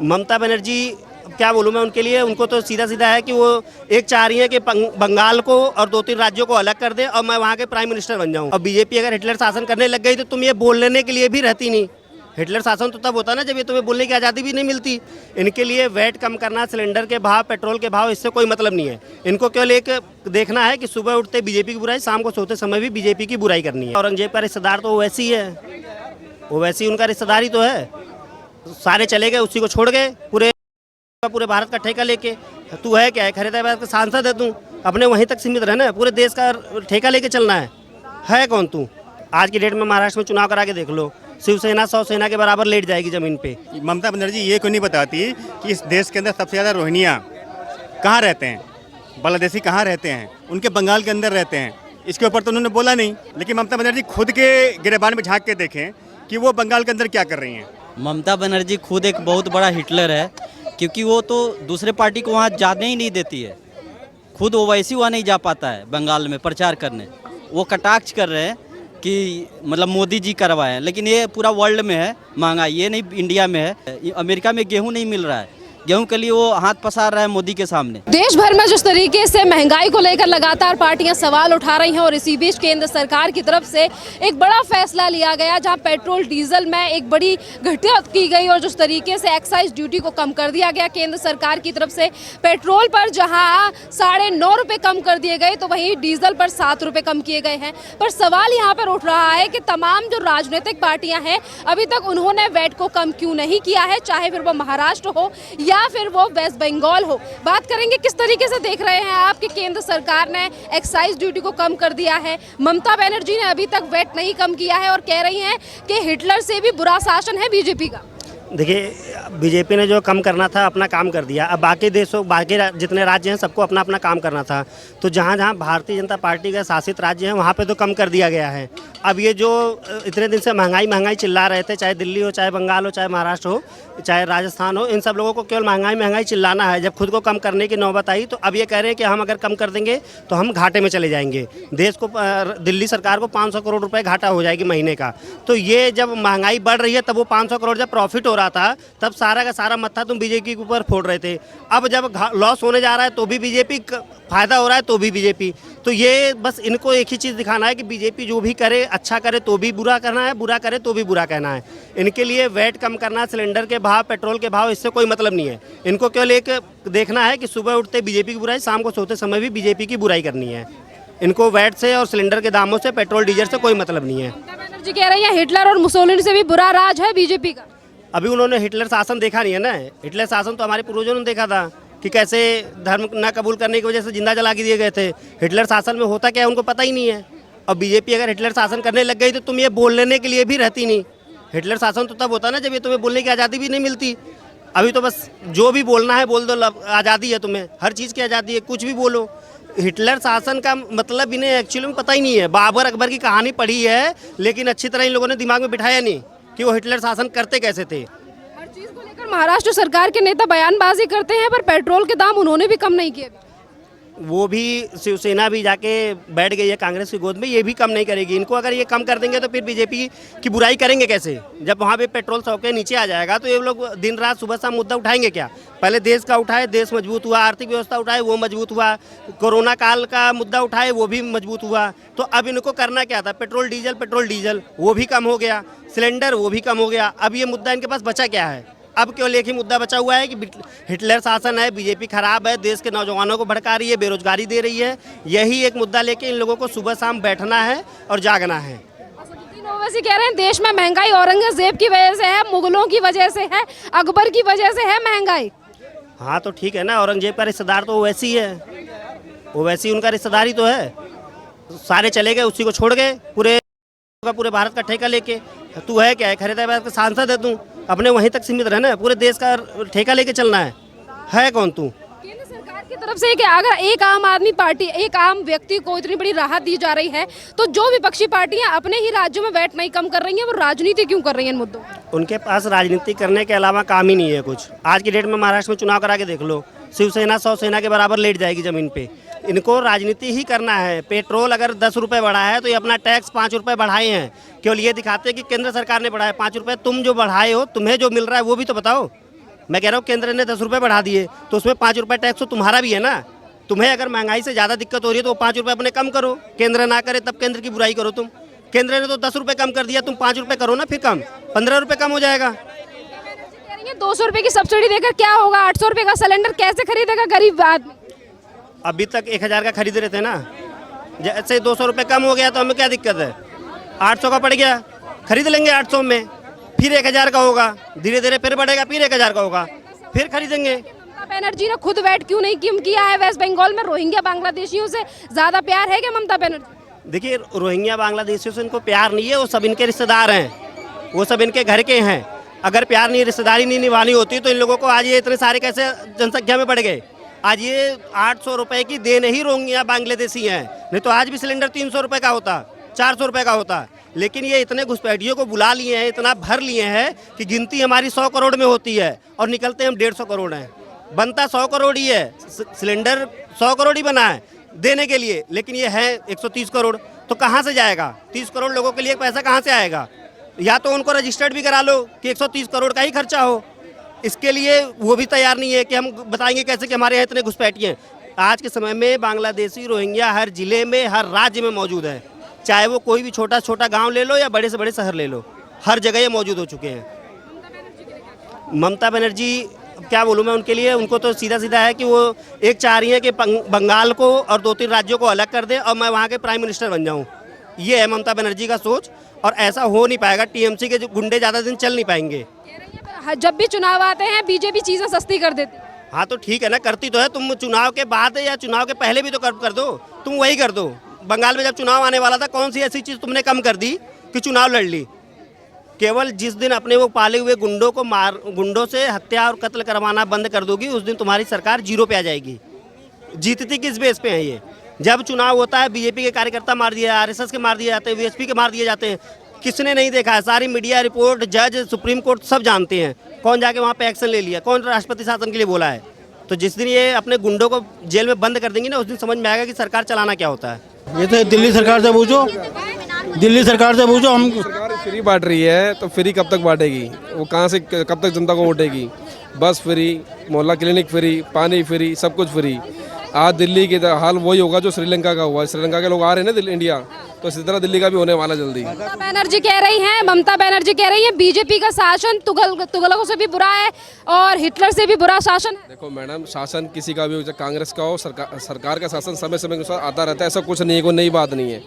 ममता बनर्जी, क्या बोलूँ मैं उनके लिए, उनको तो सीधा सीधा है कि वो एक चाह रही है कि बंगाल को और 2-3 राज्यों को अलग कर दे और मैं वहाँ के प्राइम मिनिस्टर बन जाऊँ। और बीजेपी अगर हिटलर शासन करने लग गई तो तुम ये बोलने के लिए भी रहती नहीं। हिटलर शासन तो तब होता ना जब ये तुम्हें बोलने की आज़ादी भी नहीं मिलती। इनके लिए वैट कम करना, सिलेंडर के भाव, पेट्रोल के भाव, इससे कोई मतलब नहीं है। इनको केवल एक देखना है कि सुबह उठते बीजेपी की बुराई, शाम को सोते समय भी बीजेपी की बुराई करनी है। औरंगजेब का रिश्तेदार तो वैसी है, वो वैसी उनका रिश्तेदार ही तो है। सारे चले गए, उसी को छोड़ गए, पूरे भारत का ठेका लेके। तू है क्या है, फरीदाबाद का सांसद है तू, अपने वहीं तक सीमित रहना है, पूरे देश का ठेका लेके चलना है कौन तू? आज की डेट में महाराष्ट्र में चुनाव करा के देख लो, शिवसेना 100 सेना के बराबर लेट जाएगी जमीन पे। ममता बनर्जी ये क्यों नहीं बताती कि इस देश के अंदर सबसे ज़्यादा रोहिंग्या कहाँ रहते हैं, बांग्लादेशी कहाँ रहते हैं, उनके बंगाल के अंदर रहते हैं। इसके ऊपर तो उन्होंने बोला नहीं। लेकिन ममता बनर्जी खुद के गिरेबान में झांक के देखें कि वो बंगाल के अंदर क्या कर रही हैं। ममता बनर्जी खुद एक बहुत बड़ा हिटलर है, क्योंकि वो तो दूसरे पार्टी को वहाँ जाने ही नहीं देती है। खुद ओवैसी वहाँ नहीं जा पाता है बंगाल में प्रचार करने। वो कटाक्ष कर रहे हैं कि मतलब मोदी जी करवाए हैं, लेकिन ये पूरा वर्ल्ड में है महंगाई, ये नहीं इंडिया में है। अमेरिका में गेहूं नहीं मिल रहा है, गेहूं के लिए वो हाथ पसार रहा है मोदी के सामने। देश भर में जिस तरीके से महंगाई को लेकर लगातार पार्टियां सवाल उठा रही हैं और इसी बीच केंद्र सरकार की तरफ से एक बड़ा फैसला लिया गया, जहां पेट्रोल डीजल में एक बड़ी घटया की गई और जिस तरीके से एक्साइज ड्यूटी को कम कर दिया गया केंद्र सरकार की तरफ से। पेट्रोल पर जहां 9.5 रुपए कम कर दिए गए तो वहीं डीजल पर 7 रुपए कम किए गए हैं। पर सवाल यहाँ पर उठ रहा है कि तमाम जो राजनीतिक पार्टियां हैं अभी तक उन्होंने वैट को कम क्यों नहीं किया है, चाहे फिर वो महाराष्ट्र हो या फिर वो वेस्ट बंगाल हो। बात करेंगे किस तरीके से देख रहे हैं आप कि केंद्र सरकार ने एक्साइज ड्यूटी को कम कर दिया है। ममता बनर्जी ने अभी तक वैट नहीं कम किया है और कह रही हैं कि हिटलर से भी बुरा शासन है बीजेपी का। देखिए, बीजेपी ने जो कम करना था अपना काम कर दिया। अब बाकी देशों, बाकी जितने राज्य हैं सबको अपना अपना काम करना था। तो जहाँ जहाँ भारतीय जनता पार्टी का शासित राज्य है वहाँ पे तो कम कर दिया गया है। अब ये जो इतने दिन से महंगाई चिल्ला रहे थे, चाहे दिल्ली हो, चाहे बंगाल हो, चाहे महाराष्ट्र हो, चाहे राजस्थान हो, इन सब लोगों को केवल महंगाई चिल्लाना है। जब खुद को कम करने की नौबत आई तो अब ये कह रहे हैं कि हम अगर कम कर देंगे तो हम घाटे में चले जाएंगे। देश को, दिल्ली सरकार को 500 करोड़ रुपए घाटा हो जाएगी महीने का। तो ये जब महंगाई बढ़ रही है तब वो 500 करोड़ जब प्रॉफिट हो रहा था तब सारा का सारा मत्था तुम बीजेपी के ऊपर फोड़ रहे थे। अब जब लॉस होने जा रहा है तो भी बीजेपी, फायदा हो रहा है तो भी बीजेपी। तो ये बस इनको एक ही चीज़ दिखाना है कि बीजेपी जो भी करे, अच्छा करे तो भी बुरा करना है, बुरा करे तो भी बुरा कहना है। इनके लिए वैट कम करना, सिलेंडर के भाव, पेट्रोल के भाव, इससे कोई मतलब नहीं है। इनको केवल एक देखना है कि सुबह उठते बीजेपी की बुराई, शाम को सोते समय भी बीजेपी की बुराई करनी है। इनको वैट से और सिलेंडर के दामों से, पेट्रोल डीजल से कोई मतलब नहीं है। ममता बनर्जी कह रही है हिटलर और मुसोलिनी से भी बुरा राज है बीजेपी का। अभी उन्होंने हिटलर शासन देखा नहीं है ना। हिटलर शासन तो हमारे पूर्वजों ने देखा था कि कैसे धर्म न कबूल करने की वजह से जिंदा जला के दिए गए थे। हिटलर शासन में होता क्या है उनको पता ही नहीं है। और बीजेपी अगर हिटलर शासन करने लग गई तो तुम ये बोलने के लिए भी रहती नहीं। हिटलर शासन तो तब होता ना जब ये तुम्हें बोलने की आज़ादी भी नहीं मिलती। अभी तो बस जो भी बोलना है बोल दो, आज़ादी है तुम्हें, हर चीज़ की आज़ादी है, कुछ भी बोलो। हिटलर शासन का मतलब इन्हें एक्चुअली में पता ही नहीं है। बाबर अकबर की कहानी पढ़ी है लेकिन अच्छी तरह इन लोगों ने दिमाग में बिठाया नहीं कि वो हिटलर शासन करते कैसे थे। हर चीज को लेकर महाराष्ट्र सरकार के नेता बयानबाजी करते हैं पर पेट्रोल के दाम उन्होंने भी कम नहीं किए। वो भी, शिवसेना भी जाके बैठ गई है कांग्रेस की गोद में, ये भी कम नहीं करेगी। इनको अगर ये कम कर देंगे तो फिर बीजेपी की बुराई करेंगे कैसे? जब वहाँ पे पेट्रोल 100 के नीचे आ जाएगा तो ये लोग दिन रात सुबह शाम मुद्दा उठाएंगे क्या? पहले देश का उठाए, देश मजबूत हुआ, आर्थिक व्यवस्था उठाए, वो मजबूत हुआ, कोरोना काल का मुद्दा उठाए, वो भी मजबूत हुआ। तो अब इनको करना क्या था? पेट्रोल डीजल वो भी कम हो गया, सिलेंडर वो भी कम हो गया। अब ये मुद्दा इनके पास बचा क्या है? अब केवल एक ही मुद्दा बचा हुआ है कि हिटलर शासन है, बीजेपी खराब है, देश के नौजवानों को भड़का रही है, बेरोजगारी दे रही है। यही एक मुद्दा लेके इन लोगों को सुबह शाम बैठना है और जागना है। वैसे कह रहे हैं देश में महंगाई औरंगजेब की वजह से है, मुगलों की वजह से है, अकबर की वजह से है महंगाई। हाँ तो ठीक है ना, औरंगजेब का रिश्तेदार तो वैसी है, वो वैसी उनका रिश्तेदार ही तो है। सारे चले गए, उसी को छोड़ गए, पूरे भारत का ठेका लेके। तू है क्या है, फरीदाबाद का सांसद है तू, अपने वहीं तक सीमित रहना है, पूरे देश का ठेका लेके चलना है कौन तू? केंद्र सरकार की तरफ से कि अगर एक आम आदमी पार्टी, एक आम व्यक्ति को इतनी बड़ी राहत दी जा रही है तो जो विपक्षी पार्टियां अपने ही राज्यों में वैट नहीं कम कर रही हैं, वो राजनीति क्यों कर रही हैं इन मुद्दों? उनके पास राजनीति करने के अलावा काम ही नहीं है कुछ। आज की डेट में महाराष्ट्र में चुनाव करा के देख लो, शिवसेना 100 सेना के बराबर लेट जाएगी जमीन पे। इनको राजनीति ही करना है। पेट्रोल अगर 10 रुपये बढ़ा है तो ये अपना टैक्स 5 रुपये बढ़ाए हैं, केवल ये दिखाते हैं कि केंद्र सरकार ने बढ़ाया 5 रुपये। तुम जो बढ़ाए हो, तुम्हें जो मिल रहा है वो भी तो बताओ। मैं कह रहा हूँ केंद्र ने 10 रुपये बढ़ा दिए तो उसमें 5 रुपये टैक्स तो तुम्हारा भी है ना। तुम्हें अगर महंगाई से ज़्यादा दिक्कत हो रही है तो 5 रुपये अपने कम करो, केंद्र ना करे तब केंद्र की बुराई करो तुम। केंद्र ने तो 10 रुपये कम कर दिया, तुम 5 रुपये करो ना फिर कम, 15 रुपये कम हो जाएगा। 200 रुपए की सब्सिडी देकर क्या होगा? 800 रुपए का सिलेंडर कैसे खरीदेगा गरीब आदमी? अभी तक 1000 का खरीद रहे थे ना, जैसे 200 रुपये कम हो गया तो हमें क्या दिक्कत है? 800 का पड़ गया, खरीद लेंगे 800 में, फिर 1000 का होगा, धीरे धीरे फिर बढ़ेगा, फिर 1000 का होगा, फिर खरीदेंगे। ममता बनर्जी ने खुद वेट क्यों नहीं किया है? वेस्ट बंगाल में रोहिंग्या बांग्लादेशियों से ज्यादा प्यार है क्या ममता बनर्जी? देखिए, रोहिंग्या बांग्लादेशियों से इनको प्यार नहीं है, वो सब इनके रिश्तेदार हैं, वो सब इनके घर के हैं। अगर प्यार नहीं, रिश्तेदारी नहीं निभानी होती तो इन लोगों को आज ये इतने सारे कैसे जनसंख्या में बढ़ गए? आज ये 800 रुपए की देन ही रोहिंग्या बांग्लादेशी हैं, नहीं तो आज भी सिलेंडर 300 रुपए का होता, 400 रुपए का होता। लेकिन ये इतने घुसपैठियों को बुला लिए हैं, इतना भर लिए हैं कि गिनती हमारी 100 करोड़ में होती है और निकलते हम 150 करोड़ हैं। बनता 100 करोड़ ही है, सिलेंडर 100 करोड़ ही बना है देने के लिए, लेकिन ये है 130 करोड़। तो कहाँ से जाएगा? 30 करोड़ लोगों के लिए पैसा कहाँ से आएगा? या तो उनको रजिस्टर्ड भी करा लो कि 130 करोड़ का ही खर्चा हो, इसके लिए वो भी तैयार नहीं है कि हम बताएंगे कैसे कि हमारे यहाँ इतने घुसपैठिए हैं। आज के समय में बांग्लादेशी रोहिंग्या हर जिले में, हर राज्य में मौजूद है, चाहे वो कोई भी छोटा छोटा गांव ले लो या बड़े से बड़े शहर ले लो, हर जगह ये मौजूद हो चुके हैं। ममता बनर्जी क्या बोलूँ मैं उनके लिए, उनको तो सीधा सीधा है कि वो एक चाह रही है कि बंगाल को और 2-3 राज्यों को अलग कर दें और मैं वहाँ के प्राइम मिनिस्टर बन जाऊँ। ये है ममता बनर्जी का सोच, और ऐसा हो नहीं पाएगा। टीएमसी के जो गुंडे ज़्यादा दिन चल नहीं पाएंगे। जब भी चुनाव आते हैं बीजेपी चीजें सस्ती कर देती है। हाँ तो ठीक है ना, करती तो है। तुम चुनाव के बाद या चुनाव के पहले भी तो कर दो, तुम वही कर दो। बंगाल में जब चुनाव आने वाला था, कौन सी ऐसी चीज़ तुमने कम कर दी कि चुनाव लड़ ली? केवल जिस दिन अपने वो पाले हुए गुंडों से हत्या और कत्ल करवाना बंद कर दोगी, उस दिन तुम्हारी सरकार जीरो पे आ जाएगी। जीतती किस बेस पे है ये? जब चुनाव होता है बीजेपी के कार्यकर्ता मार दिए, आरएसएस के मार दिए जाते हैं, वीएसपी के मार दिए जाते हैं। किसने नहीं देखा है? सारी मीडिया रिपोर्ट, जज, सुप्रीम कोर्ट सब जानते हैं कौन जाके वहाँ पे एक्शन ले लिया, कौन राष्ट्रपति शासन के लिए बोला है। तो जिस दिन ये अपने गुंडों को जेल में बंद कर देंगे ना, उस दिन समझ में आएगा कि सरकार चलाना क्या होता है। ये तो दिल्ली सरकार से पूछो, दिल्ली सरकार से पूछो। हम सरकार फ्री बांट रही है तो फ्री कब तक बांटेगी? वो कहाँ से कब तक जनता को बांटेगी? बस फ्री, मोहल्ला क्लिनिक फ्री, पानी फ्री, सब कुछ फ्री। आज दिल्ली की हाल वही होगा जो श्रीलंका का हुआ। श्रीलंका के लोग आ रहे हैं ना दिल्ली, इंडिया, तो इसी तरह दिल्ली का भी होने वाला जल्दी। ममता बनर्जी कह रही हैं बीजेपी का शासन तुगलकों से भी बुरा है और हिटलर से भी बुरा शासन है। देखो मैडम, शासन किसी का भी हो, चाहे कांग्रेस का हो, सरकार का शासन समय समय के अनुसार आता रहता है। ऐसा कुछ नहीं है, कोई नई बात नहीं है।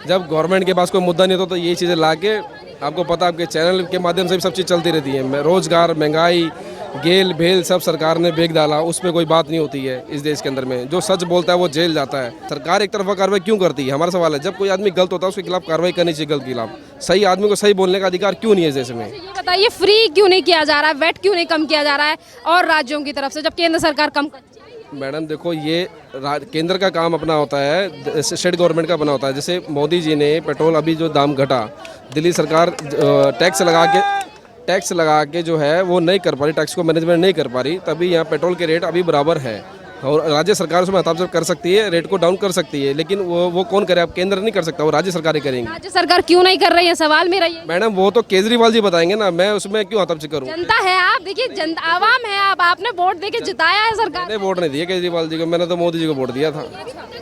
जब गवर्नमेंट के पास कोई मुद्दा नहीं होता तो ये चीज़ें ला के, आपको पता, आपके चैनल के माध्यम से भी सब चीज़ चलती रहती है। रोजगार, महंगाई, गेल भेल सब सरकार ने बेच डाला, उसमें कोई बात नहीं होती है इस देश के अंदर में। जो सच बोलता है वो जेल जाता है। सरकार एक तरफा कार्रवाई क्यों करती है? हमारा सवाल है, जब कोई आदमी गलत होता है उसके खिलाफ कार्रवाई करनी चाहिए। गलत के खिलाफ सही आदमी को सही बोलने का अधिकार क्यों नहीं है इस देश में? ये बताइए, फ्री क्यों नहीं किया जा रहा है, वेट क्यों नहीं कम किया जा रहा है और राज्यों की तरफ से, जब केंद्र सरकार कम करती है? मैडम देखो, ये केंद्र का काम अपना होता है, स्टेट गवर्नमेंट का बना होता है। जैसे मोदी जी ने पेट्रोल अभी जो दाम घटा, दिल्ली सरकार टैक्स लगा के जो है वो नहीं कर पा रही, टैक्स को मैनेजमेंट नहीं कर पा रही, तभी यहाँ पेट्रोल के रेट अभी बराबर है। और राज्य सरकार उसमें हस्तक्षेप कर सकती है, रेट को डाउन कर सकती है, लेकिन वो कौन करे? अब केंद्र नहीं कर सकता, वो राज्य सरकारें करेंगी। राज्य सरकार क्यों नहीं कर रही है, सवाल मेरा ये। मैडम वो तो केजरीवाल जी बताएंगे ना, मैं उसमें क्यों हस्तक्षेप करूँ? जनता है आप, देखिए जनता आवाम है आप, आपने वोट देके जिताया है सरकार। मैंने वोट नहीं दिया केजरीवाल जी को, मैंने तो मोदी जी को वोट दिया था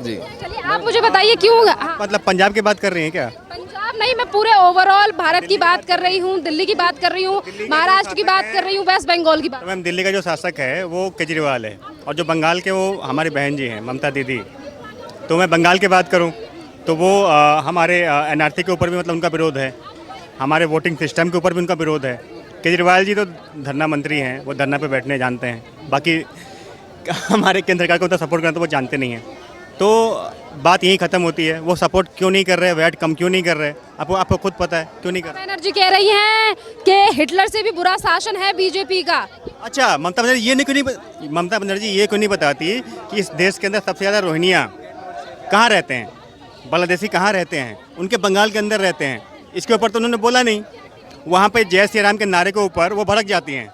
जी। चलिए आप मुझे बताइए क्यों। हाँ, मतलब पंजाब की बात कर रही हैं क्या? पंजाब नहीं, मैं पूरे ओवरऑल भारत की बात कर रही हूँ, दिल्ली की बात कर रही हूँ, महाराष्ट्र की बात कर रही हूँ, वेस्ट बंगाल की बात। तो मैम, दिल्ली का जो शासक है वो केजरीवाल है, और जो बंगाल के वो हमारी बहन जी हैं ममता दीदी। तो मैं बंगाल की बात करूं तो वो हमारे एनआरसी के ऊपर भी मतलब उनका विरोध है, हमारे वोटिंग सिस्टम के ऊपर भी उनका विरोध है। केजरीवाल जी तो धरना मंत्री हैं, वो धरना पे बैठने जानते हैं, बाकी हमारे केंद्र सरकार को तो सपोर्ट करना तो वो जानते नहीं हैं। तो बात यही खत्म होती है, वो सपोर्ट क्यों नहीं कर रहे, वैट कम क्यों नहीं कर रहे, आपको खुद पता है क्यों नहीं कर रहे। बनर्जी कह रही हैं कि हिटलर से भी बुरा शासन है बीजेपी का। अच्छा, ममता बनर्जी ये क्यों नहीं बताती कि इस देश के अंदर सबसे ज़्यादा रोहिंग्या कहाँ रहते हैं, बांग्लादेशी कहाँ रहते हैं? उनके बंगाल के अंदर रहते हैं। इसके ऊपर तो उन्होंने बोला नहीं। वहाँ पे जय श्री राम के नारे के ऊपर वो भड़क जाती हैं।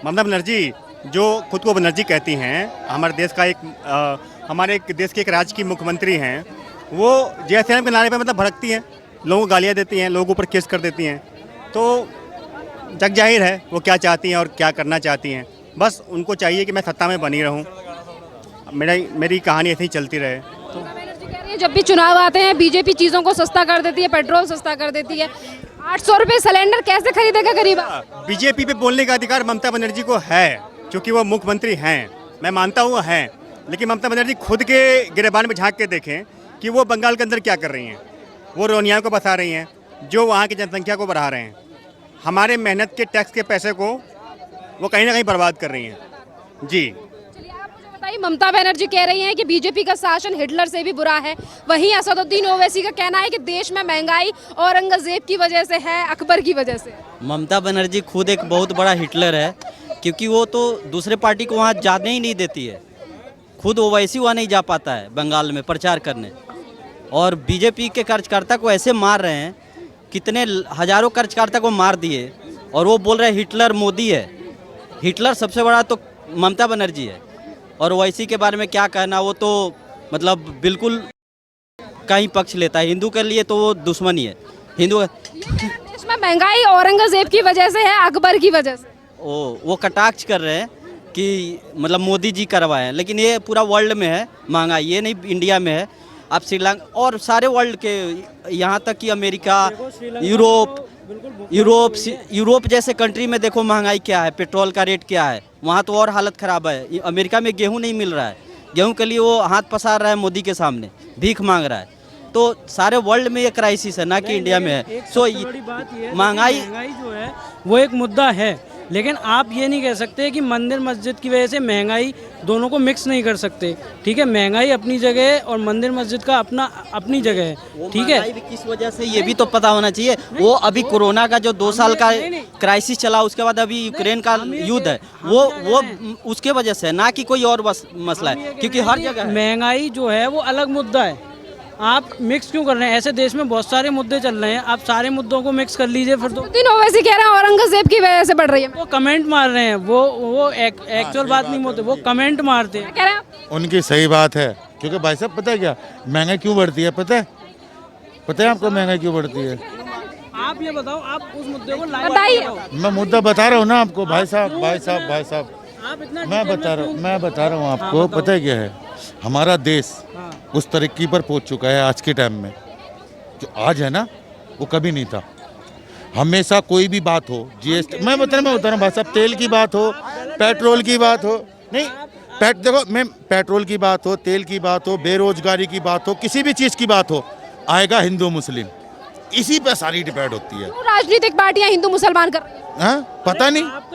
ममता बनर्जी जो खुद को बनर्जी कहती हैं, हमारे एक देश के एक राज्य की मुख्यमंत्री हैं, वो जय श्री राम के नारे पे मतलब भड़कती हैं, लोगों को गालियाँ देती हैं, लोगों के ऊपर केस कर देती हैं। तो जग जाहिर है वो क्या चाहती हैं और क्या करना चाहती हैं। बस उनको चाहिए कि मैं सत्ता में बनी रहूं, मेरी कहानी ऐसे ही चलती रहे। ममता बनर्जी कह रही हैं जब भी चुनाव आते हैं बीजेपी चीज़ों को सस्ता कर देती है, पेट्रोल सस्ता कर देती है। 800 रुपये सिलेंडर कैसे खरीदेगा गरीब? बीजेपी पे बोलने का अधिकार ममता बनर्जी को है क्योंकि वो मुख्यमंत्री हैं, मैं मानता हूँ वो हैं। लेकिन ममता बनर्जी खुद के गिरबान में झांक के देखें कि वो बंगाल के अंदर क्या कर रही हैं। वो रोहिंग्या को बसा रही हैं जो वहाँ की जनसंख्या को बढ़ा रहे हैं। हमारे मेहनत के टैक्स के पैसे को वो कहीं ना कहीं बर्बाद कर रही हैं। जी चलिए आप मुझे बताइए, ममता बनर्जी कह रही हैं कि बीजेपी का शासन हिटलर से भी बुरा है, वहीं असदुद्दीन ओवैसी का कहना है कि देश में महंगाई औरंगजेब की वजह से है, अकबर की वजह से। ममता बनर्जी खुद एक बहुत बड़ा हिटलर है, क्योंकि वो तो दूसरे पार्टी को वहाँ जाने ही नहीं देती है। खुद ओवैसी वहाँ नहीं जा पाता है बंगाल में प्रचार करने, और बीजेपी के कार्यकर्ता को ऐसे मार रहे हैं, कितने हजारों कार्यकर्ता को मार दिए, और वो बोल रहे हैं हिटलर मोदी है। हिटलर सबसे बड़ा तो ममता बनर्जी है, और ओवैसी के बारे में क्या कहना, वो तो मतलब बिल्कुल कहीं पक्ष लेता है। हिंदू के लिए तो वो दुश्मन ही है। हिंदू देश में महंगाई औरंगजेब की वजह से है, अकबर की वजह से। वो कटाक्ष कर रहे हैं कि मतलब मोदी जी करवाए हैं, लेकिन ये पूरा वर्ल्ड में है महंगाई, ये नहीं इंडिया में है। आप श्रीलंका और सारे वर्ल्ड के, यहाँ तक कि अमेरिका, यूरोप जैसे कंट्री में देखो महंगाई क्या है, पेट्रोल का रेट क्या है, वहाँ तो और हालत ख़राब है। अमेरिका में गेहूं नहीं मिल रहा है, गेहूं के लिए वो हाथ पसार रहा है मोदी के सामने, भीख मांग रहा है। तो सारे वर्ल्ड में ये क्राइसिस है, ना कि इंडिया में है। सो महंगाई जो है वो एक मुद्दा है, लेकिन आप ये नहीं कह सकते कि मंदिर मस्जिद की वजह से महंगाई, दोनों को मिक्स नहीं कर सकते। ठीक है, महंगाई अपनी जगह है और मंदिर मस्जिद का अपनी जगह है। ठीक है, किस वजह से ये भी तो पता होना चाहिए। वो अभी कोरोना का जो 2 साल का क्राइसिस चला, उसके बाद अभी यूक्रेन का युद्ध है, वो उसके वजह से, ना कि कोई और मसला है, क्योंकि हर जगह महंगाई जो है वो अलग मुद्दा है। आप मिक्स क्यों कर रहे हैं? ऐसे देश में बहुत सारे मुद्दे चल रहे हैं, आप सारे मुद्दों को मिक्स कर लीजिए फिर तो। असदुद्दीन ओवैसी कह रहे हैं औरंगजेब की वजह से बढ़ रही है। वो कमेंट मार रहे हैं, वो एक्चुअल बात नहीं होती, वो कमेंट मारते हैं। कह रहे हैं उनकी सही बात है, क्योंकि भाई साहब पता है क्या महंगाई क्यों बढ़ती है? पता है आपको महंगाई क्यों बढ़ती है? आप ये बताओ, आप उस मुद्दे को बताइए। मैं मुद्दा बता रहा हूँ ना आपको भाई साहब। आप इतना मैं बता रहा हूँ आपको। पता है क्या है, हमारा देश उस तरक्की पर पहुंच चुका है आज के टाइम में, जो आज है ना वो कभी नहीं था। हमेशा कोई भी बात हो, जीएसटी, मैं बता रहा हूँ भाई साहब, तेल की बात हो, पेट्रोल की बात हो, नहीं देखो मैं पेट्रोल की बात हो, तेल की बात हो, बेरोजगारी की बात हो, किसी भी चीज़ की बात हो, आएगा हिंदू मुस्लिम, इसी पर सारी डिपेंड होती है। राजनीतिक पार्टियां हिंदू मुसलमान कर रही हैं। हाँ, पता नहीं।